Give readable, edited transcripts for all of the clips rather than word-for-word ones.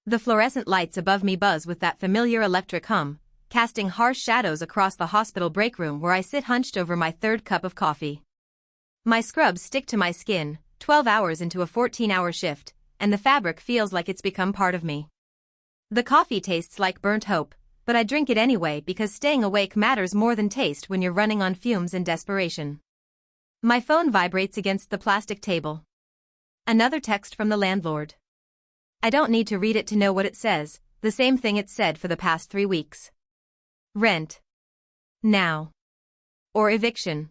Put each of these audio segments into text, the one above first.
The fluorescent lights above me buzz with that familiar electric hum, casting harsh shadows across the hospital break room where I sit hunched over my third cup of coffee. My scrubs stick to my skin, 12 hours into a 14-hour shift, and the fabric feels like it's become part of me. The coffee tastes like burnt hope, but I drink it anyway because staying awake matters more than taste when you're running on fumes and desperation. My phone vibrates against the plastic table. Another text from the landlord. I don't need to read it to know what it says, the same thing it's said for the past 3 weeks. Rent. Now. Or eviction.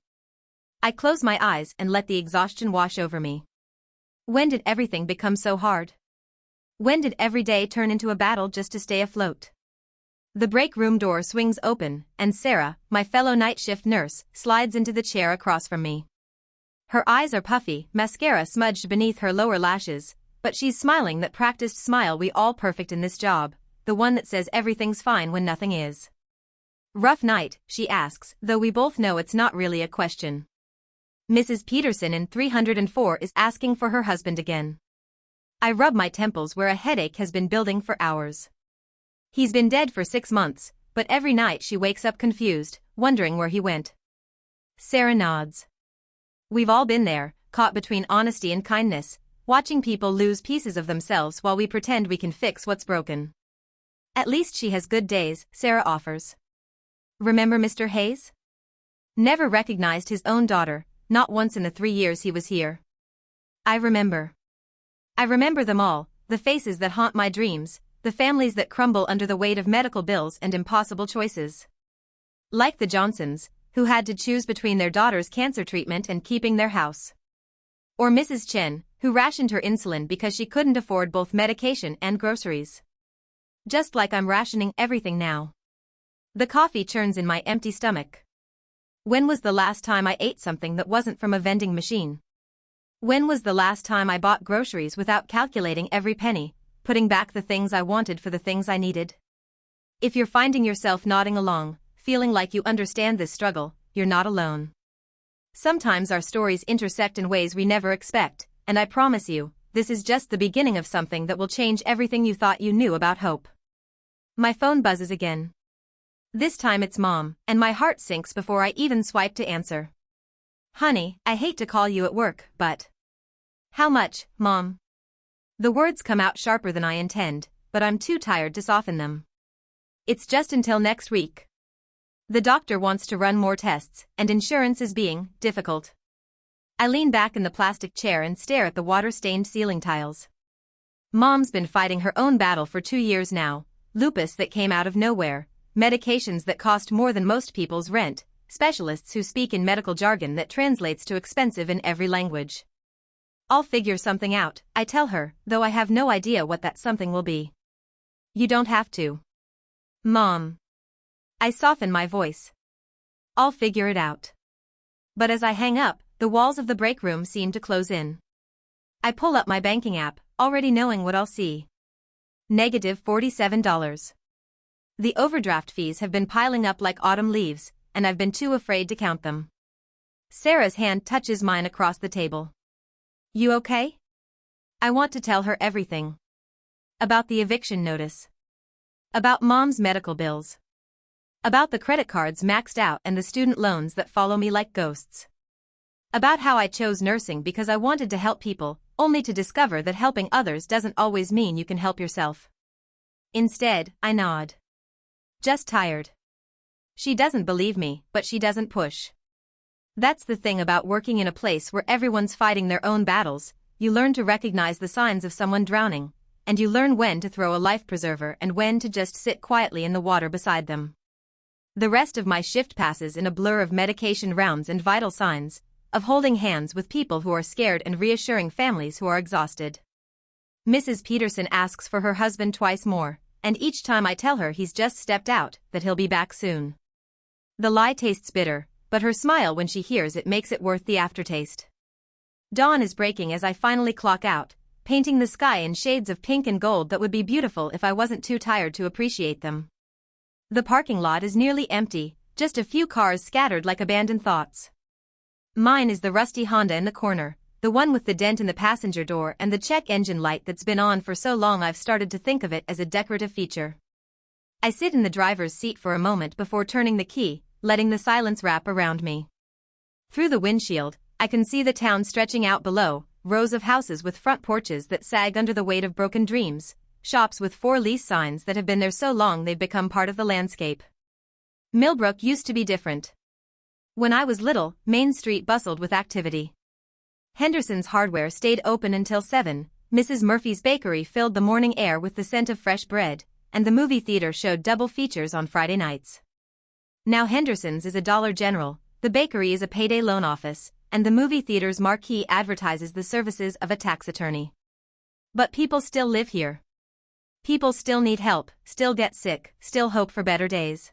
I close my eyes and let the exhaustion wash over me. When did everything become so hard? When did every day turn into a battle just to stay afloat? The break room door swings open, and Sarah, my fellow night shift nurse, slides into the chair across from me. Her eyes are puffy, mascara smudged beneath her lower lashes, but she's smiling that practiced smile we all perfect in this job, the one that says everything's fine when nothing is. Rough night, she asks, though we both know it's not really a question. Mrs. Peterson in 304 is asking for her husband again. I rub my temples where a headache has been building for hours. He's been dead for 6 months, but every night she wakes up confused, wondering where he went. Sarah nods. We've all been there, caught between honesty and kindness, watching people lose pieces of themselves while we pretend we can fix what's broken. At least she has good days, Sarah offers. Remember Mr. Hayes? Never recognized his own daughter, not once in the 3 years he was here. I remember. I remember them all, the faces that haunt my dreams, the families that crumble under the weight of medical bills and impossible choices. Like the Johnsons, who had to choose between their daughter's cancer treatment and keeping their house. Or Mrs. Chen, who rationed her insulin because she couldn't afford both medication and groceries. Just like I'm rationing everything now. The coffee churns in my empty stomach. When was the last time I ate something that wasn't from a vending machine? When was the last time I bought groceries without calculating every penny, putting back the things I wanted for the things I needed? If you're finding yourself nodding along, feeling like you understand this struggle, you're not alone. Sometimes our stories intersect in ways we never expect, and I promise you, this is just the beginning of something that will change everything you thought you knew about hope. My phone buzzes again. This time it's Mom, and my heart sinks before I even swipe to answer. Honey, I hate to call you at work, but... How much, Mom? The words come out sharper than I intend, but I'm too tired to soften them. It's just until next week. The doctor wants to run more tests, and insurance is being difficult. I lean back in the plastic chair and stare at the water-stained ceiling tiles. Mom's been fighting her own battle for 2 years now, lupus that came out of nowhere, medications that cost more than most people's rent, specialists who speak in medical jargon that translates to expensive in every language. I'll figure something out, I tell her, though I have no idea what that something will be. You don't have to. Mom. I soften my voice. I'll figure it out. But as I hang up, the walls of the break room seem to close in. I pull up my banking app, already knowing what I'll see. -$47. The overdraft fees have been piling up like autumn leaves, and I've been too afraid to count them. Sarah's hand touches mine across the table. You okay? I want to tell her everything. About the eviction notice. About Mom's medical bills. About the credit cards maxed out and the student loans that follow me like ghosts. About how I chose nursing because I wanted to help people, only to discover that helping others doesn't always mean you can help yourself. Instead, I nod. Just tired. She doesn't believe me, but she doesn't push. That's the thing about working in a place where everyone's fighting their own battles, you learn to recognize the signs of someone drowning, and you learn when to throw a life preserver and when to just sit quietly in the water beside them. The rest of my shift passes in a blur of medication rounds and vital signs, of holding hands with people who are scared and reassuring families who are exhausted. Mrs. Peterson asks for her husband twice more, and each time I tell her he's just stepped out, that he'll be back soon. The lie tastes bitter, but her smile when she hears it makes it worth the aftertaste. Dawn is breaking as I finally clock out, painting the sky in shades of pink and gold that would be beautiful if I wasn't too tired to appreciate them. The parking lot is nearly empty, just a few cars scattered like abandoned thoughts. Mine is the rusty Honda in the corner, the one with the dent in the passenger door and the check engine light that's been on for so long I've started to think of it as a decorative feature. I sit in the driver's seat for a moment before turning the key, letting the silence wrap around me. Through the windshield, I can see the town stretching out below, rows of houses with front porches that sag under the weight of broken dreams, shops with for-lease signs that have been there so long they've become part of the landscape. Millbrook used to be different. When I was little, Main Street bustled with activity. Henderson's Hardware stayed open until 7, Mrs. Murphy's Bakery filled the morning air with the scent of fresh bread, and the movie theater showed double features on Friday nights. Now Henderson's is a Dollar General, the bakery is a payday loan office, and the movie theater's marquee advertises the services of a tax attorney. But people still live here. People still need help, still get sick, still hope for better days.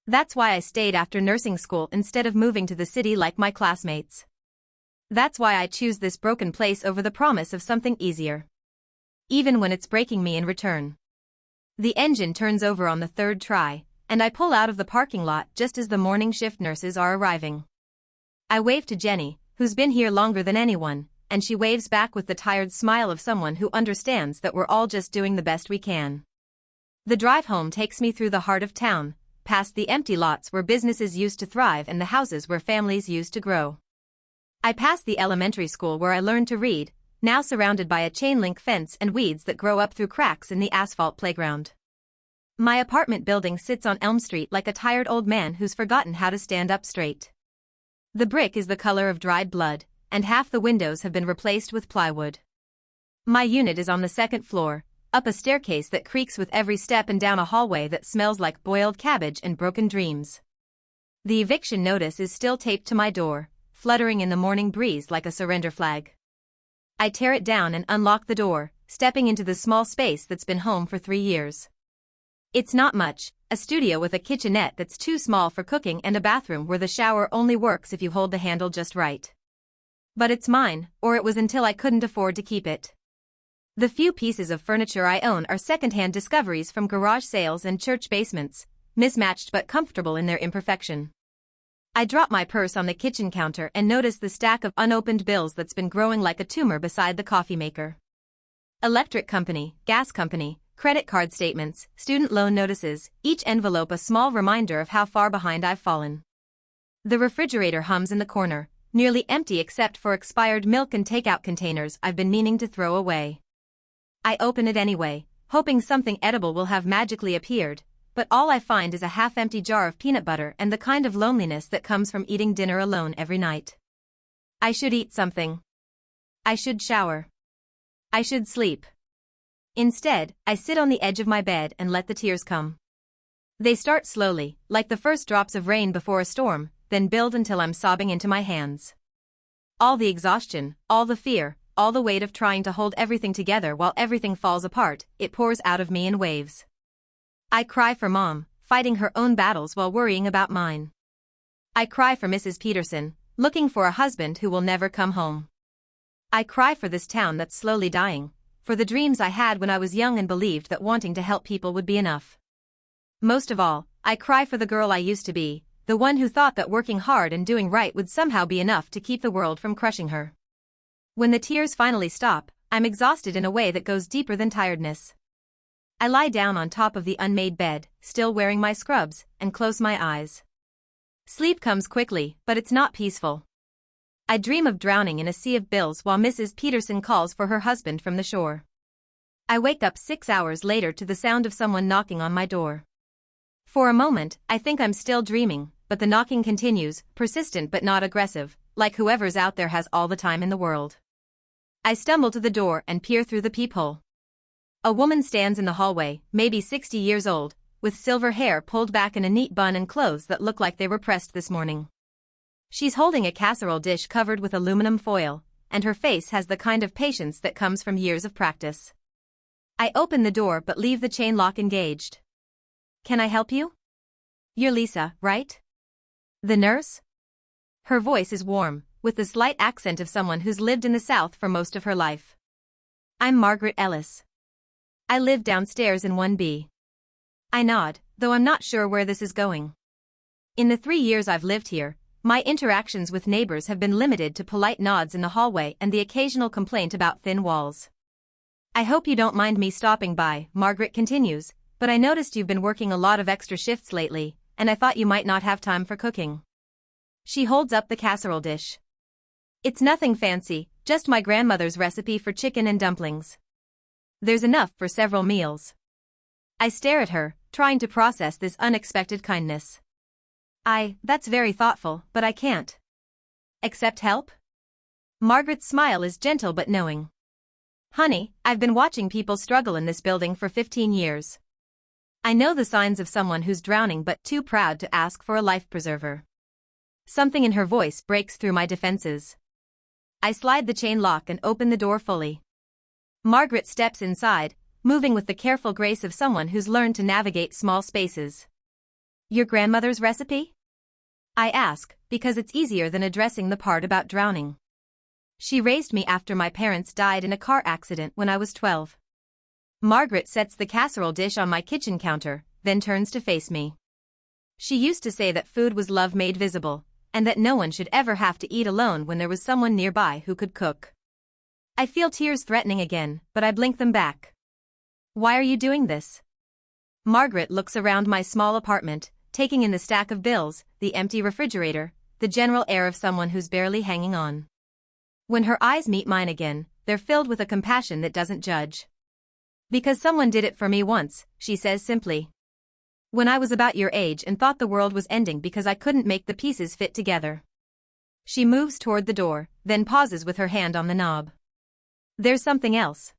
That's why I stayed after nursing school instead of moving to the city like my classmates. That's why I choose this broken place over the promise of something easier. Even when it's breaking me in return. The engine turns over on the third try, and I pull out of the parking lot just as the morning shift nurses are arriving. I wave to Jenny, who's been here longer than anyone, and she waves back with the tired smile of someone who understands that we're all just doing the best we can. The drive home takes me through the heart of town, past the empty lots where businesses used to thrive and the houses where families used to grow. I pass the elementary school where I learned to read, now surrounded by a chain-link fence and weeds that grow up through cracks in the asphalt playground. My apartment building sits on Elm Street like a tired old man who's forgotten how to stand up straight. The brick is the color of dried blood, and half the windows have been replaced with plywood. My unit is on the second floor, up a staircase that creaks with every step and down a hallway that smells like boiled cabbage and broken dreams. The eviction notice is still taped to my door, fluttering in the morning breeze like a surrender flag. I tear it down and unlock the door, stepping into the small space that's been home for 3 years. It's not much, a studio with a kitchenette that's too small for cooking and a bathroom where the shower only works if you hold the handle just right. But it's mine, or it was until I couldn't afford to keep it. The few pieces of furniture I own are second-hand discoveries from garage sales and church basements, mismatched but comfortable in their imperfection. I drop my purse on the kitchen counter and notice the stack of unopened bills that's been growing like a tumor beside the coffee maker. Electric company, gas company, credit card statements, student loan notices, each envelope a small reminder of how far behind I've fallen. The refrigerator hums in the corner, nearly empty except for expired milk and takeout containers I've been meaning to throw away. I open it anyway, hoping something edible will have magically appeared, but all I find is a half-empty jar of peanut butter and the kind of loneliness that comes from eating dinner alone every night. I should eat something. I should shower. I should sleep. Instead, I sit on the edge of my bed and let the tears come. They start slowly, like the first drops of rain before a storm, then build until I'm sobbing into my hands. All the exhaustion, all the fear, all the weight of trying to hold everything together while everything falls apart, it pours out of me in waves. I cry for Mom, fighting her own battles while worrying about mine. I cry for Mrs. Peterson, looking for a husband who will never come home. I cry for this town that's slowly dying, for the dreams I had when I was young and believed that wanting to help people would be enough. Most of all, I cry for the girl I used to be, the one who thought that working hard and doing right would somehow be enough to keep the world from crushing her. When the tears finally stop, I'm exhausted in a way that goes deeper than tiredness. I lie down on top of the unmade bed, still wearing my scrubs, and close my eyes. Sleep comes quickly, but it's not peaceful. I dream of drowning in a sea of bills while Mrs. Peterson calls for her husband from the shore. I wake up 6 hours later to the sound of someone knocking on my door. For a moment, I think I'm still dreaming, but the knocking continues, persistent but not aggressive, like whoever's out there has all the time in the world. I stumble to the door and peer through the peephole. A woman stands in the hallway, maybe 60 years old, with silver hair pulled back in a neat bun and clothes that look like they were pressed this morning. She's holding a casserole dish covered with aluminum foil, and her face has the kind of patience that comes from years of practice. I open the door but leave the chain lock engaged. Can I help you? You're Lisa, right? The nurse? Her voice is warm, with the slight accent of someone who's lived in the South for most of her life. I'm Margaret Ellis. I live downstairs in 1B. I nod, though I'm not sure where this is going. In the 3 years I've lived here, My interactions with neighbors have been limited to polite nods in the hallway and the occasional complaint about thin walls. I hope you don't mind me stopping by, Margaret continues, but I noticed you've been working a lot of extra shifts lately, and I thought you might not have time for cooking. She holds up the casserole dish. It's nothing fancy, just my grandmother's recipe for chicken and dumplings. There's enough for several meals. I stare at her, trying to process this unexpected kindness. That's very thoughtful, but I can't. Accept help? Margaret's smile is gentle but knowing. Honey, I've been watching people struggle in this building for 15 years. I know the signs of someone who's drowning but too proud to ask for a life preserver. Something in her voice breaks through my defenses. I slide the chain lock and open the door fully. Margaret steps inside, moving with the careful grace of someone who's learned to navigate small spaces. Your grandmother's recipe? I ask, because it's easier than addressing the part about drowning. She raised me after my parents died in a car accident when I was 12. Margaret sets the casserole dish on my kitchen counter, then turns to face me. She used to say that food was love made visible, and that no one should ever have to eat alone when there was someone nearby who could cook. I feel tears threatening again, but I blink them back. Why are you doing this? Margaret looks around my small apartment, taking in the stack of bills, the empty refrigerator, the general air of someone who's barely hanging on. When her eyes meet mine again, they're filled with a compassion that doesn't judge. Because someone did it for me once, she says simply. When I was about your age and thought the world was ending because I couldn't make the pieces fit together. She moves toward the door, then pauses with her hand on the knob. There's something else.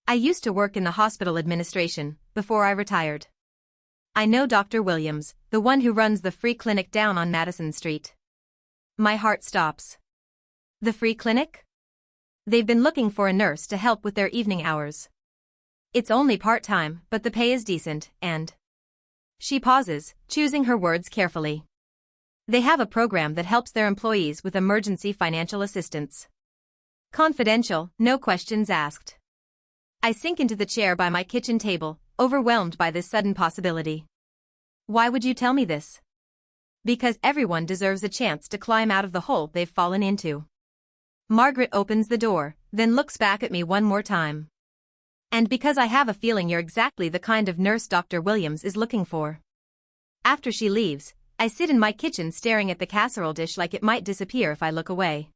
I used to work in the hospital administration, before I retired. I know Dr. Williams, the one who runs the free clinic down on Madison Street. My heart stops. The free clinic? They've been looking for a nurse to help with their evening hours. It's only part-time, but the pay is decent, and... She pauses, choosing her words carefully. They have a program that helps their employees with emergency financial assistance. Confidential, no questions asked. I sink into the chair by my kitchen table, overwhelmed by this sudden possibility. Why would you tell me this? Because everyone deserves a chance to climb out of the hole they've fallen into. Margaret opens the door, then looks back at me one more time. And because I have a feeling you're exactly the kind of nurse Dr. Williams is looking for. After she leaves, I sit in my kitchen staring at the casserole dish like it might disappear if I look away.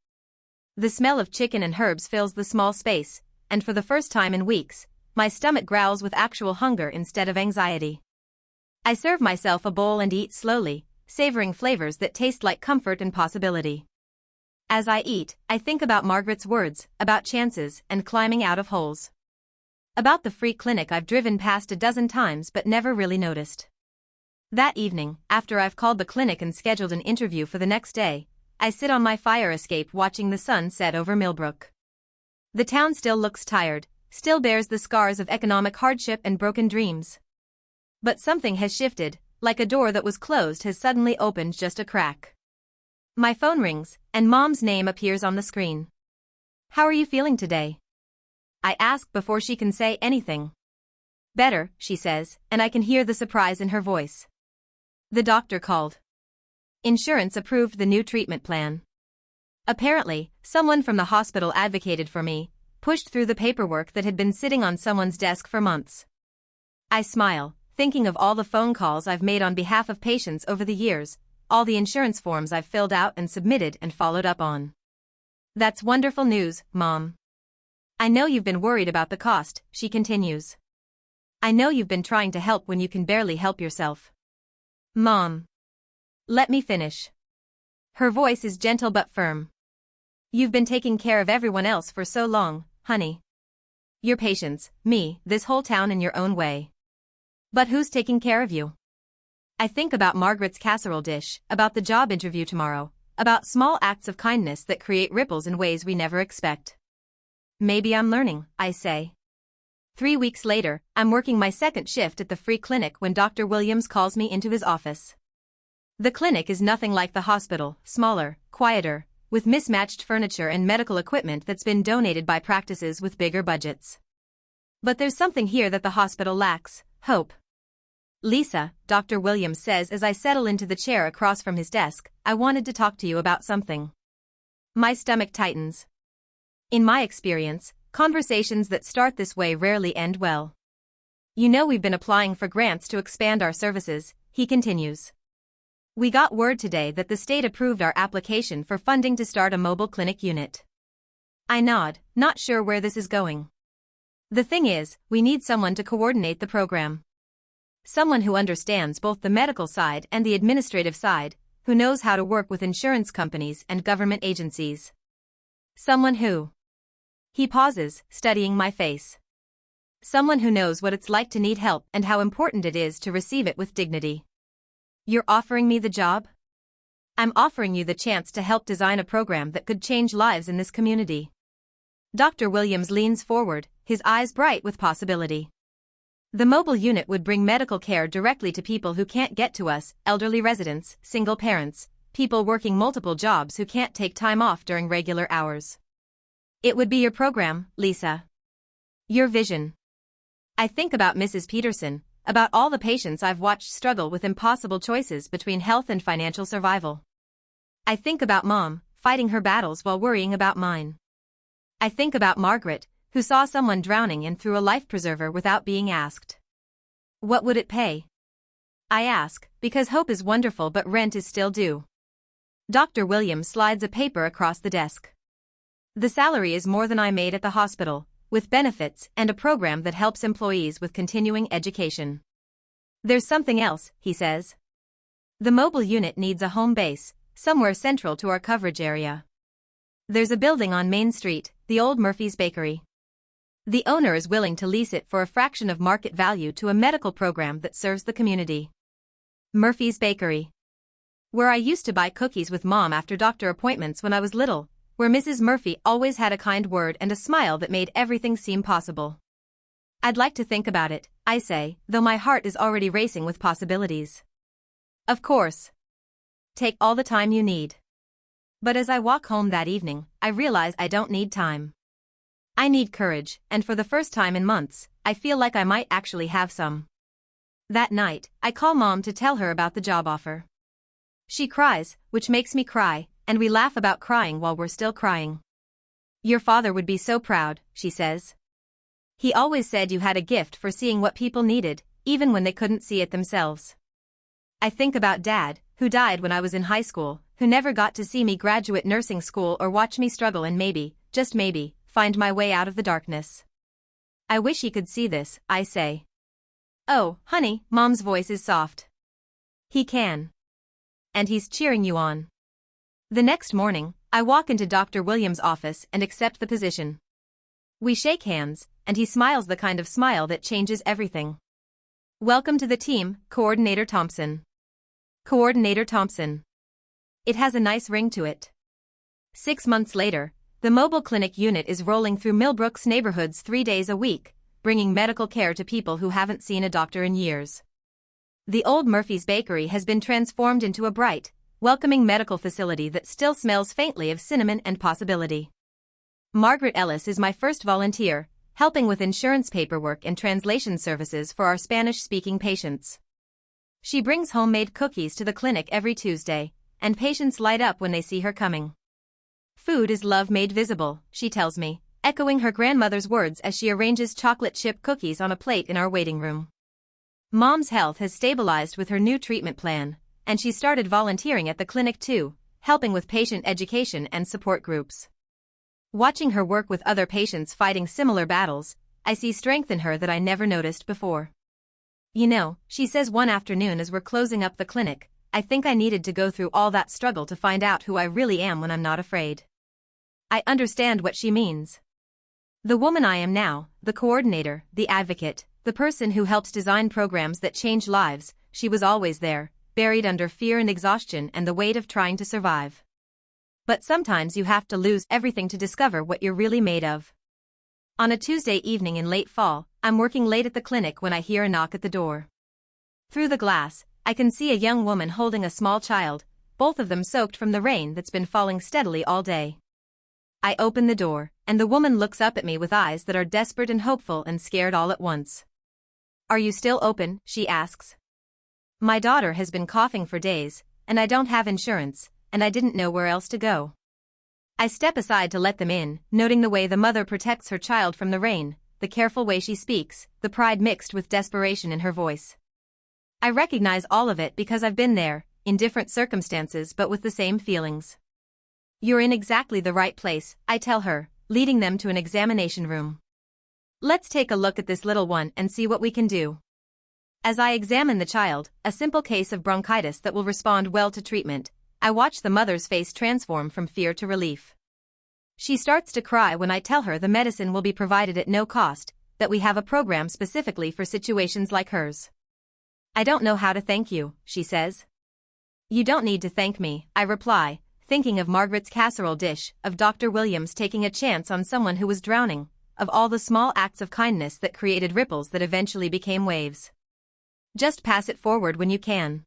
The smell of chicken and herbs fills the small space, and for the first time in weeks, my stomach growls with actual hunger instead of anxiety. I serve myself a bowl and eat slowly, savoring flavors that taste like comfort and possibility. As I eat, I think about Margaret's words, about chances and climbing out of holes. About the free clinic I've driven past a dozen times but never really noticed. That evening, after I've called the clinic and scheduled an interview for the next day, I sit on my fire escape watching the sun set over Millbrook. The town still looks tired, still bears the scars of economic hardship and broken dreams. But something has shifted, like a door that was closed has suddenly opened just a crack. My phone rings, and Mom's name appears on the screen. How are you feeling today? I ask before she can say anything. Better, she says, and I can hear the surprise in her voice. The doctor called. Insurance approved the new treatment plan. Apparently, someone from the hospital advocated for me, pushed through the paperwork that had been sitting on someone's desk for months. I smile, thinking of all the phone calls I've made on behalf of patients over the years, all the insurance forms I've filled out and submitted and followed up on. That's wonderful news, Mom. I know you've been worried about the cost, she continues. I know you've been trying to help when you can barely help yourself. Mom. Let me finish. Her voice is gentle but firm. You've been taking care of everyone else for so long, honey. Your patients, me, this whole town in your own way. But who's taking care of you? I think about Margaret's casserole dish, about the job interview tomorrow, about small acts of kindness that create ripples in ways we never expect. Maybe I'm learning, I say. 3 weeks later, I'm working my second shift at the free clinic when Dr. Williams calls me into his office. The clinic is nothing like the hospital, smaller, quieter, with mismatched furniture and medical equipment that's been donated by practices with bigger budgets. But there's something here that the hospital lacks: hope. Lisa, Dr. Williams says as I settle into the chair across from his desk, I wanted to talk to you about something. My stomach tightens. In my experience, conversations that start this way rarely end well. You know we've been applying for grants to expand our services, he continues. We got word today that the state approved our application for funding to start a mobile clinic unit. I nod, not sure where this is going. The thing is, we need someone to coordinate the program. Someone who understands both the medical side and the administrative side, who knows how to work with insurance companies and government agencies. Someone who... He pauses, studying my face. Someone who knows what it's like to need help and how important it is to receive it with dignity. You're offering me the job? I'm offering you the chance to help design a program that could change lives in this community. Dr. Williams leans forward, his eyes bright with possibility. The mobile unit would bring medical care directly to people who can't get to us, elderly residents, single parents, people working multiple jobs who can't take time off during regular hours. It would be your program, Lisa. Your vision. I think about Mrs. Peterson, about all the patients I've watched struggle with impossible choices between health and financial survival. I think about Mom, fighting her battles while worrying about mine. I think about Margaret, who saw someone drowning and threw a life preserver without being asked. What would it pay? I ask, because hope is wonderful but rent is still due. Dr. Williams slides a paper across the desk. The salary is more than I made at the hospital, with benefits and a program that helps employees with continuing education. There's something else, he says. The mobile unit needs a home base, somewhere central to our coverage area. There's a building on Main Street, the old Murphy's Bakery. The owner is willing to lease it for a fraction of market value to a medical program that serves the community. Murphy's Bakery. Where I used to buy cookies with Mom after doctor appointments when I was little, where Mrs. Murphy always had a kind word and a smile that made everything seem possible. I'd like to think about it, I say, though my heart is already racing with possibilities. Of course. Take all the time you need. But as I walk home that evening, I realize I don't need time. I need courage, and for the first time in months, I feel like I might actually have some. That night, I call Mom to tell her about the job offer. She cries, which makes me cry, and we laugh about crying while we're still crying. Your father would be so proud, she says. He always said you had a gift for seeing what people needed, even when they couldn't see it themselves. I think about Dad, who died when I was in high school, who never got to see me graduate nursing school or watch me struggle and maybe, just maybe, find my way out of the darkness. I wish he could see this, I say. Oh, honey, Mom's voice is soft. He can. And he's cheering you on. The next morning, I walk into Dr. Williams' office and accept the position. We shake hands, and he smiles the kind of smile that changes everything. Welcome to the team, Coordinator Thompson. Coordinator Thompson. It has a nice ring to it. 6 months later, the mobile clinic unit is rolling through Millbrook's neighborhoods 3 days a week, bringing medical care to people who haven't seen a doctor in years. The old Murphy's Bakery has been transformed into a bright, welcoming medical facility that still smells faintly of cinnamon and possibility. Margaret Ellis is my first volunteer, helping with insurance paperwork and translation services for our Spanish-speaking patients. She brings homemade cookies to the clinic every Tuesday, and patients light up when they see her coming. Food is love made visible, she tells me, echoing her grandmother's words as she arranges chocolate chip cookies on a plate in our waiting room. Mom's health has stabilized with her new treatment plan, and she started volunteering at the clinic too, helping with patient education and support groups. Watching her work with other patients fighting similar battles, I see strength in her that I never noticed before. You know, she says one afternoon as we're closing up the clinic, I think I needed to go through all that struggle to find out who I really am when I'm not afraid. I understand what she means. The woman I am now, the coordinator, the advocate, the person who helps design programs that change lives, she was always there, buried under fear and exhaustion and the weight of trying to survive. But sometimes you have to lose everything to discover what you're really made of. On a Tuesday evening in late fall, I'm working late at the clinic when I hear a knock at the door. Through the glass, I can see a young woman holding a small child, both of them soaked from the rain that's been falling steadily all day. I open the door, and the woman looks up at me with eyes that are desperate and hopeful and scared all at once. Are you still open? She asks. My daughter has been coughing for days, and I don't have insurance, and I didn't know where else to go. I step aside to let them in, noting the way the mother protects her child from the rain, the careful way she speaks, the pride mixed with desperation in her voice. I recognize all of it because I've been there, in different circumstances but with the same feelings. You're in exactly the right place, I tell her, leading them to an examination room. Let's take a look at this little one and see what we can do. As I examine the child, a simple case of bronchitis that will respond well to treatment, I watch the mother's face transform from fear to relief. She starts to cry when I tell her the medicine will be provided at no cost, that we have a program specifically for situations like hers. I don't know how to thank you, she says. You don't need to thank me, I reply, thinking of Margaret's casserole dish, of Dr. Williams taking a chance on someone who was drowning, of all the small acts of kindness that created ripples that eventually became waves. Just pass it forward when you can.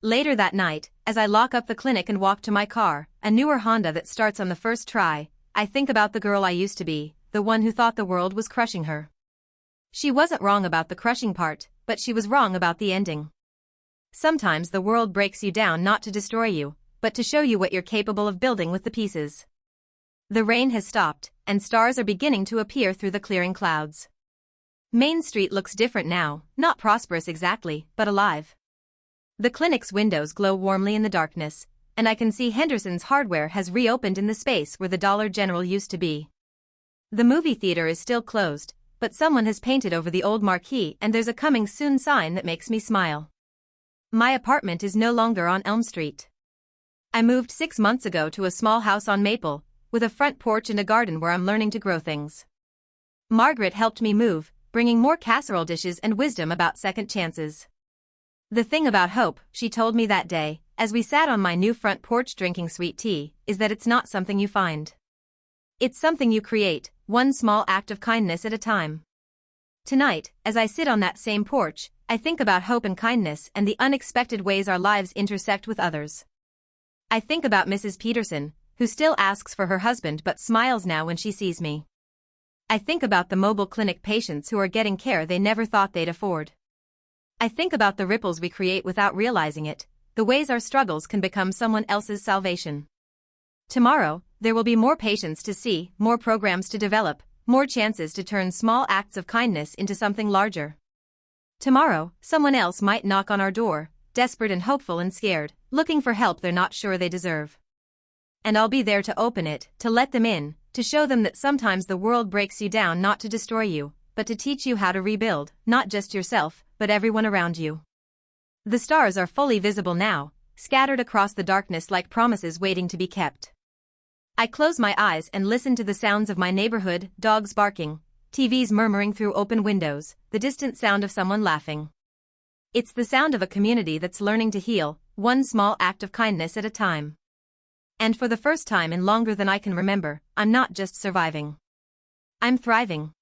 Later that night, as I lock up the clinic and walk to my car, a newer Honda that starts on the first try, I think about the girl I used to be, the one who thought the world was crushing her. She wasn't wrong about the crushing part, but she was wrong about the ending. Sometimes the world breaks you down not to destroy you, but to show you what you're capable of building with the pieces. The rain has stopped, and stars are beginning to appear through the clearing clouds. Main Street looks different now, not prosperous exactly, but alive. The clinic's windows glow warmly in the darkness, and I can see Henderson's Hardware has reopened in the space where the Dollar General used to be. The movie theater is still closed, but someone has painted over the old marquee and there's a coming soon sign that makes me smile. My apartment is no longer on Elm Street. I moved 6 months ago to a small house on Maple, with a front porch and a garden where I'm learning to grow things. Margaret helped me move, bringing more casserole dishes and wisdom about second chances. The thing about hope, she told me that day, as we sat on my new front porch drinking sweet tea, is that it's not something you find. It's something you create, one small act of kindness at a time. Tonight, as I sit on that same porch, I think about hope and kindness and the unexpected ways our lives intersect with others. I think about Mrs. Peterson, who still asks for her husband but smiles now when she sees me. I think about the mobile clinic patients who are getting care they never thought they'd afford. I think about the ripples we create without realizing it, the ways our struggles can become someone else's salvation. Tomorrow, there will be more patients to see, more programs to develop, more chances to turn small acts of kindness into something larger. Tomorrow, someone else might knock on our door, desperate and hopeful and scared, looking for help they're not sure they deserve. And I'll be there to open it, to let them in, to show them that sometimes the world breaks you down not to destroy you, but to teach you how to rebuild, not just yourself, but everyone around you. The stars are fully visible now, scattered across the darkness like promises waiting to be kept. I close my eyes and listen to the sounds of my neighborhood, dogs barking, TVs murmuring through open windows, the distant sound of someone laughing. It's the sound of a community that's learning to heal, one small act of kindness at a time. And for the first time in longer than I can remember, I'm not just surviving. I'm thriving.